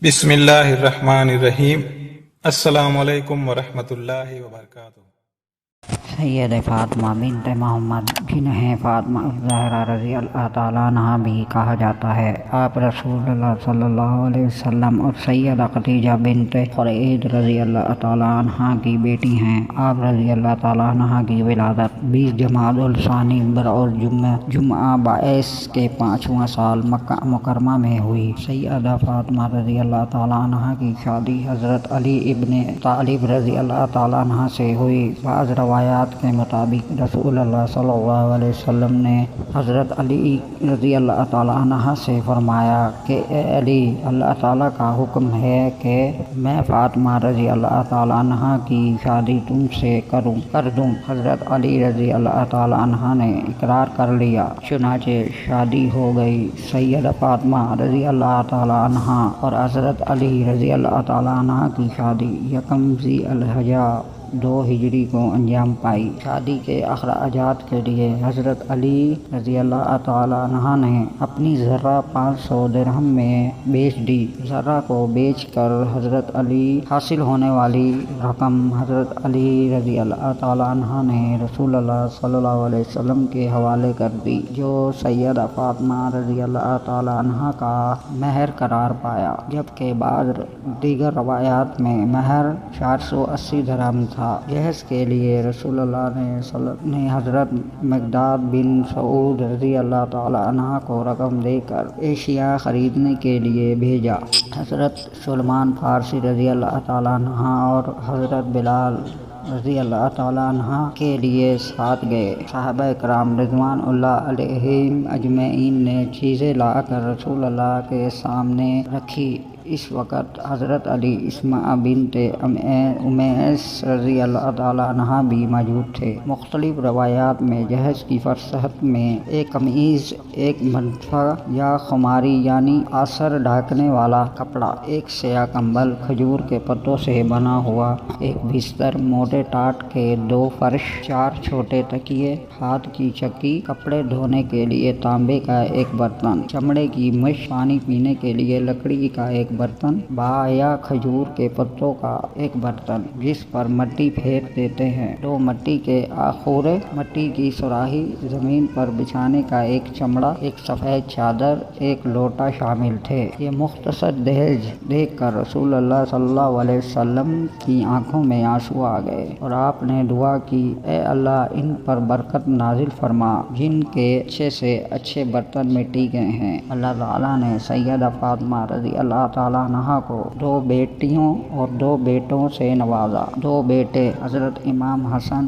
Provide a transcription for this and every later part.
بسم اللہ الرحمن الرحیم۔ السلام علیکم ورحمۃ اللہ وبرکاتہ۔ سید فاطمہ بنت محمد جنہیں فاطمہ الزہرا رضی اللہ تعالیٰ عنہ بھی کہا جاتا ہے، آپ رسول اللہ صلی اللہ علیہ وسلم اور سیدہ خدیجہ بنت خویلد رضی اللہ تعالیٰ عنہ کی بیٹی ہیں۔ آپ رضی اللہ تعالیٰ عنہ کی ولادت 20 جمادی الثانی جمعہ باعث کے 5واں سال مکہ مکرمہ میں ہوئی۔ سیدہ فاطمہ رضی اللہ تعالیٰ عنہ کی شادی حضرت علی ابن طالب رضی اللہ تعالیٰ عنہ سے ہوئی۔ بعض روایات کے مطابق رسول اللہ صلی اللہ علیہ وسلم نے حضرت علی رضی اللہ تعالیٰ عنہ سے فرمایا کہ اے علی، اللہ تعالیٰ کا حکم ہے کہ میں فاطمہ رضی اللہ تعالیٰ عنہ کی شادی تم سے کر دوں۔ حضرت علی رضی اللہ تعالیٰ عنہ نے اقرار کر لیا، چنانچہ شادی ہو گئی۔ سیدہ فاطمہ رضی اللہ تعالیٰ عنہ اور حضرت علی رضی اللہ تعالیٰ عنہ کی شادی یکم ذی الحجہ 2 ہجری کو انجام پائی۔ شادی کے اخراجات کے لیے حضرت علی رضی اللہ تعالیٰ عنہ نے اپنی زرہ 500 درہم میں بیچ دی۔ زرہ کو بیچ کر حضرت علی حاصل ہونے والی رقم حضرت علی رضی اللہ تعالیٰ عنہ نے رسول اللہ صلی اللہ علیہ وسلم کے حوالے کر دی، جو سیدہ فاطمہ رضی اللہ تعالیٰ عنہ کا مہر قرار پایا، جبکہ بعض دیگر روایات میں مہر 480 درہم تھا۔ جہیز کے لیے رسول اللہ نے حضرت مقداد بن سعود رضی اللہ تعالیٰ عنہ کو رقم دے کر اشیاء خریدنے کے لیے بھیجا۔ حضرت سلمان فارسی رضی اللہ تعالیٰ عنہ اور حضرت بلال رضی اللہ تعالیٰ عنہ کے لیے ساتھ گئے۔ صحابہ کرام رضوان اللہ علیہم اجمعین نے چیزیں لا کر رسول اللہ کے سامنے رکھی۔ اس وقت حضرت علی اسماء بنت امیس رضی اللہ تعالیٰ عنہ بھی موجود تھے۔ مختلف روایات میں جہیز کی فسخت میں ایک قمیض، ایک منفا یا خماری یعنی آثر ڈھانکنے والا کپڑا، ایک سیاہ کمبل کھجور کے پتوں سے بنا ہوا، ایک بستر، موٹے ٹاٹ کے 2 فرش، 4 چھوٹے تکیے، ہاتھ کی چکی، کپڑے دھونے کے لیے تانبے کا ایک برتن، چمڑے کی مش، پانی پینے کے لیے لکڑی کا ایک برتن، باہ یا کھجور کے پتوں کا ایک برتن جس پر مٹی پھینک دیتے ہیں، 2 مٹی کے آخورے، مٹی کی سراہی، زمین پر بچھانے کا ایک چمڑا، ایک سفید چادر، ایک لوٹا شامل تھے۔ یہ مختصر جہیز دیکھ کر رسول اللہ صلی اللہ علیہ وسلم کی آنکھوں میں آنسو آ گئے اور آپ نے دعا کی، اے اللہ ان پر برکت نازل فرما جن کے اچھے سے اچھے برتن مٹی گئے ہیں۔ اللہ تعالیٰ نے سیدہ فاطمہ رضی اللہ تعالیٰ عنہ کو 2 بیٹیوں اور 2 بیٹوں سے نوازا۔ 2 بیٹے حضرت امام حسن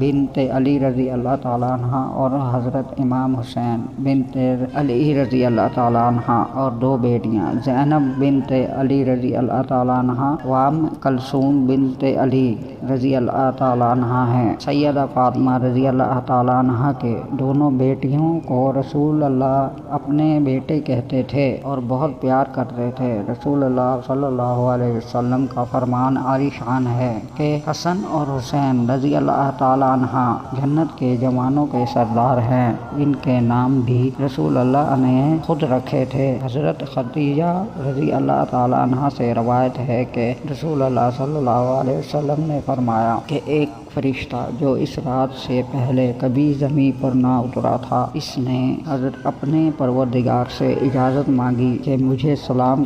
بنت علی رضی اللہ تعالیٰ عنہ اور حضرت امام حسین بنت علی رضی اللہ تعالیٰ عنہ، اور 2 بیٹیاں زینب بنت علی رضی اللہ تعالیٰ عنہ و ام کلثوم بنت علی رضی اللہ تعالیٰ عنہ ہیں۔ سیدہ فاطمہ رضی اللہ تعالیٰ عنہ کے دونوں بیٹیوں کو رسول اللہ اپنے بیٹے کہتے تھے اور بہت پیار کرتے تھے۔ رسول اللہ صلی اللہ علیہ وسلم کا فرمان عالی شان ہے کہ حسن اور حسین رضی اللہ تعالیٰ عنہ جنت کے جوانوں کے سردار ہیں۔ ان کے نام بھی رسول اللہ نے خود رکھے تھے۔ حضرت خدیجہ رضی اللہ تعالیٰ عنہ سے روایت ہے کہ رسول اللہ صلی اللہ علیہ وسلم نے فرمایا کہ ایک فرشتہ جو اس رات سے پہلے کبھی زمین پر نہ اترا تھا، اس نے اپنے پروردگار سے اجازت مانگی کہ مجھے سلام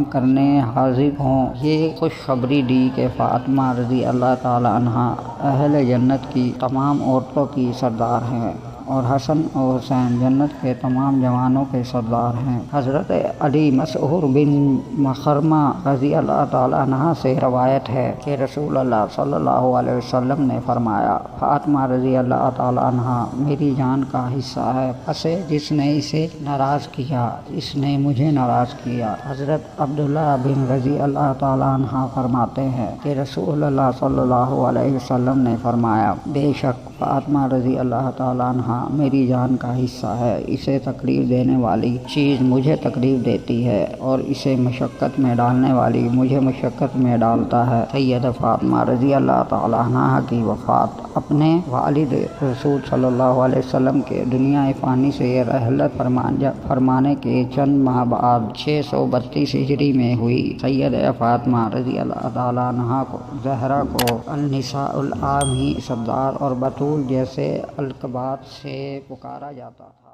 کرنے حاضر ہوں۔ یہ خوشخبری دی کہ فاطمہ رضی اللہ تعالیٰ عنہ اہل جنت کی تمام عورتوں کی سردار ہیں اور حسن اور حسین جنت کے تمام جوانوں کے سردار ہیں۔ حضرت علی مسعور بن مخرمہ رضی اللہ تعالیٰ عنہ سے روایت ہے کہ رسول اللہ صلی اللہ علیہ وسلم نے فرمایا، فاطمہ رضی اللہ تعالیٰ عنہ میری جان کا حصہ ہے، اسے جس نے اسے ناراض کیا اس نے مجھے ناراض کیا۔ حضرت عبداللہ بن رضی اللہ تعالیٰ عنہ فرماتے ہیں کہ رسول اللہ صلی اللہ علیہ وسلم نے فرمایا، بے شک فاطمہ رضی اللہ تعالیٰ عنہ میری جان کا حصہ ہے، اسے تکلیف دینے والی چیز مجھے تکلیف دیتی ہے اور اسے مشقت میں ڈالنے والی مجھے مشقت میں ڈالتا ہے۔ سید فاطمہ رضی اللہ تعالیٰ عنہا کی وفات اپنے والد رسول صلی اللہ علیہ وسلم کے دنیا فانی سے رحلت فرمانے کے چند ماہ بعد 632 ہجری میں ہوئی۔ سید فاطمہ رضی اللہ تعالیٰ عنہا کو زہرا کو النساء العامی، سردار اور بطول جیسے القابات سے پکارا جاتا تھا۔